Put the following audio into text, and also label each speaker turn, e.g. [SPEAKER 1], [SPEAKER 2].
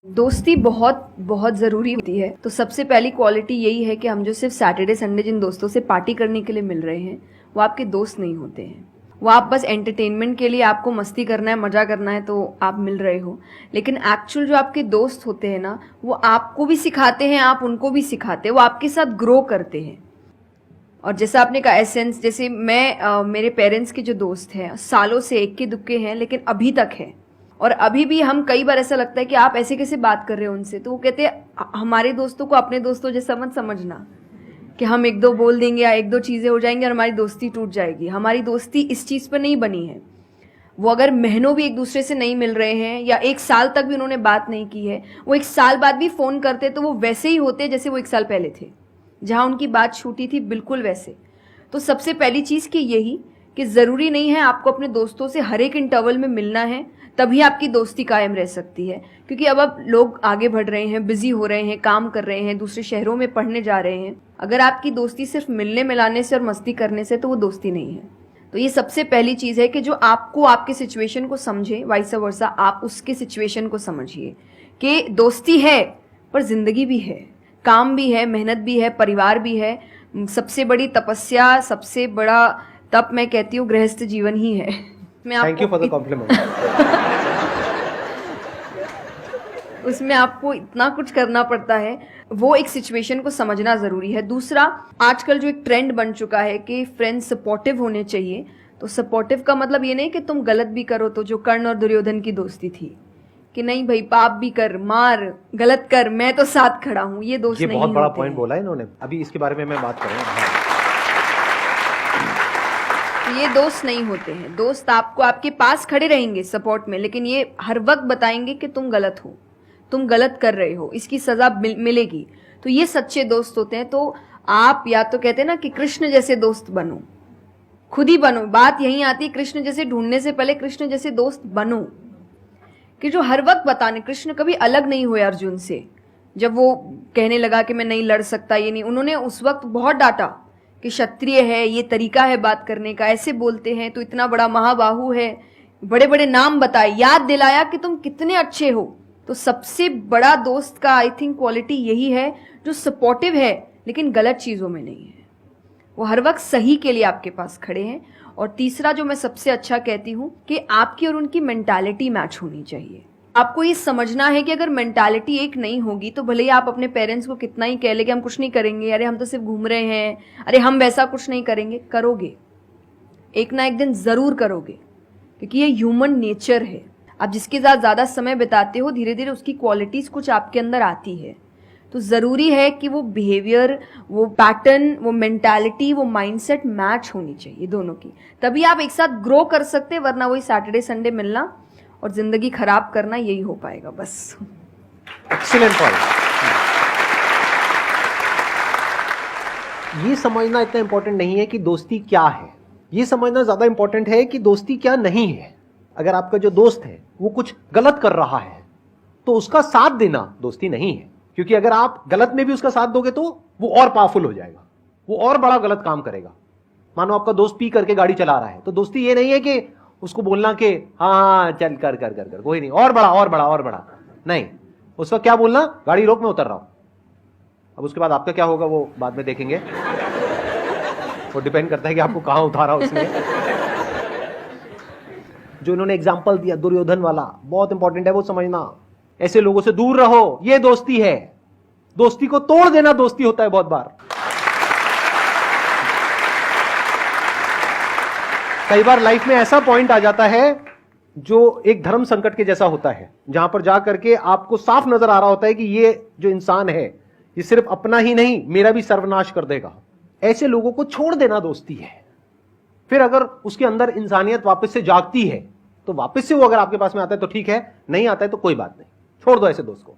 [SPEAKER 1] दोस्ती बहुत बहुत ज़रूरी होती है। तो सबसे पहली क्वालिटी यही है कि हम जो सिर्फ सैटरडे संडे जिन दोस्तों से पार्टी करने के लिए मिल रहे हैं वो आपके दोस्त नहीं होते हैं। वो आप बस एंटरटेनमेंट के लिए, आपको मस्ती करना है, मज़ा करना है तो आप मिल रहे हो। लेकिन एक्चुअल जो आपके दोस्त होते हैं ना, वो आपको भी सिखाते हैं, आप उनको भी सिखाते हैं, वो आपके साथ ग्रो करते हैं। और जैसा आपने कहा एसेंस, जैसे मैं मेरे पेरेंट्स के जो दोस्त हैं सालों से इक्के दुक्के हैं लेकिन अभी तक है। और अभी भी हम कई बार ऐसा लगता है कि आप ऐसे कैसे बात कर रहे हो उनसे, तो वो कहते हैं हमारे दोस्तों को अपने दोस्तों जैसा मत समझना कि हम एक दो बोल देंगे या एक दो चीज़ें हो जाएंगी और हमारी दोस्ती टूट जाएगी। हमारी दोस्ती इस चीज़ पर नहीं बनी है। वो अगर महीनों भी एक दूसरे से नहीं मिल रहे हैं या एक साल तक भी उन्होंने बात नहीं की है, वो एक साल बाद भी फ़ोन करते तो वो वैसे ही होते जैसे वो एक साल पहले थे, जहाँ उनकी बात छूटी थी बिल्कुल वैसे। तो सबसे पहली चीज़ कि यही कि ज़रूरी नहीं है आपको अपने दोस्तों से हर एक इंटरवल में मिलना है तभी आपकी दोस्ती कायम रह सकती है। क्योंकि अब लोग आगे बढ़ रहे हैं, बिजी हो रहे हैं, काम कर रहे हैं, दूसरे शहरों में पढ़ने जा रहे हैं। अगर आपकी दोस्ती सिर्फ मिलने मिलाने से और मस्ती करने से, तो वो दोस्ती नहीं है। तो ये सबसे पहली चीज़ है कि जो आपको आपके सिचुएशन को समझे, वाइस वर्सा आप उसके सिचुएशन को समझिए कि दोस्ती है पर जिंदगी भी है, काम भी है, मेहनत भी है, परिवार भी है। सबसे बड़ी तपस्या, सबसे बड़ा तप मैं कहती हूँ गृहस्थ जीवन ही है।
[SPEAKER 2] Thank you for the compliment.
[SPEAKER 1] उसमें आपको इतना कुछ करना पड़ता है, वो एक सिचुएशन को समझना ज़रूरी है। दूसरा, आजकल जो एक ट्रेंड बन चुका है कि फ्रेंड्स सपोर्टिव होने चाहिए। तो सपोर्टिव का मतलब ये नहीं कि तुम गलत भी करो, तो जो कर्ण और दुर्योधन की दोस्ती थी कि नहीं भाई पाप भी कर, मार, गलत कर, मैं तो साथ खड़ा हूँ, ये दोस्त नहीं होते।
[SPEAKER 2] ये बहुत बड़ा पॉइंट बोला है इन्होंने, अभी इसके बारे में मैं बात करूँगा।
[SPEAKER 1] ये दोस्त नहीं होते हैं। दोस्त आपको आपके पास खड़े रहेंगे सपोर्ट में, लेकिन ये हर वक्त बताएंगे कि तुम गलत हो, तुम गलत कर रहे हो, इसकी सजा मिलेगी। तो ये सच्चे दोस्त होते हैं। तो आप या तो कहते हैं ना कि कृष्ण जैसे दोस्त बनो, खुद ही बनो। बात यही आती है, कृष्ण जैसे ढूंढने से पहले कृष्ण जैसे दोस्त बनो कि जो हर वक्त बताने। कृष्ण कभी अलग नहीं हुए अर्जुन से। जब वो कहने लगा कि मैं नहीं लड़ सकता, ये नहीं, उन्होंने उस वक्त बहुत डांटा कि क्षत्रिय है, ये तरीका है बात करने का, ऐसे बोलते हैं, तो इतना बड़ा महाबाहु है, बड़े बड़े नाम बताए, याद दिलाया कि तुम कितने अच्छे हो। तो सबसे बड़ा दोस्त का आई थिंक क्वालिटी यही है, जो सपोर्टिव है लेकिन गलत चीज़ों में नहीं है। वो हर वक्त सही के लिए आपके पास खड़े हैं। और तीसरा जो मैं सबसे अच्छा कहती हूँ कि आपकी और उनकी मेंटालिटी मैच होनी चाहिए। आपको ये समझना है कि अगर मेंटालिटी एक नहीं होगी तो भले ही आप अपने पेरेंट्स को कितना ही कह ले कि हम कुछ नहीं करेंगे, अरे हम तो सिर्फ घूम रहे हैं, अरे हम वैसा कुछ नहीं करेंगे, करोगे, एक ना एक दिन ज़रूर करोगे, क्योंकि ये ह्यूमन नेचर है। आप जिसके साथ ज़्यादा समय बिताते हो, धीरे धीरे उसकी क्वालिटीज़ कुछ आपके अंदर आती है। तो ज़रूरी है कि वो बिहेवियर, वो पैटर्न, वो मेंटालिटी, वो माइंडसेट मैच होनी चाहिए दोनों की, तभी आप एक साथ ग्रो कर सकते हैं। वरना वही सैटरडे संडे मिलना और जिंदगी खराब करना, यही हो पाएगा बस।
[SPEAKER 2] Excellent point. ये समझना इतना इंपॉर्टेंट नहीं है कि दोस्ती क्या है, ये समझना ज्यादा इंपॉर्टेंट है कि दोस्ती क्या नहीं है। अगर आपका जो दोस्त है वो कुछ गलत कर रहा है तो उसका साथ देना दोस्ती नहीं है। क्योंकि अगर आप गलत में भी उसका साथ दोगे तो वो और पावरफुल हो जाएगा, वो और बड़ा गलत काम करेगा। मानो आपका दोस्त पी करके गाड़ी चला रहा है, तो दोस्ती ये नहीं है कि उसको बोलना कि हाँ चल कर कर कर कर कोई नहीं, और बड़ा और बड़ा और बड़ा नहीं। उसका क्या बोलना, गाड़ी रोक, मैं उतर रहा हूं। अब उसके बाद आपका क्या होगा वो बाद में देखेंगे, वो डिपेंड करता है कि आपको कहां उतारा उसने। जो इन्होंने एग्जाम्पल दिया दुर्योधन वाला, बहुत इंपॉर्टेंट है वो समझना। ऐसे लोगों से दूर रहो, ये दोस्ती है। दोस्ती को तोड़ देना दोस्ती होता है बहुत बार। कई बार लाइफ में ऐसा पॉइंट आ जाता है जो एक धर्म संकट के जैसा होता है, जहां पर जाकर के आपको साफ नजर आ रहा होता है कि ये जो इंसान है ये सिर्फ अपना ही नहीं मेरा भी सर्वनाश कर देगा। ऐसे लोगों को छोड़ देना दोस्ती है। फिर अगर उसके अंदर इंसानियत वापस से जागती है तो वापस से वो अगर आपके पास में आता है तो ठीक है, नहीं आता है तो कोई बात नहीं, छोड़ दो ऐसे दोस्त को।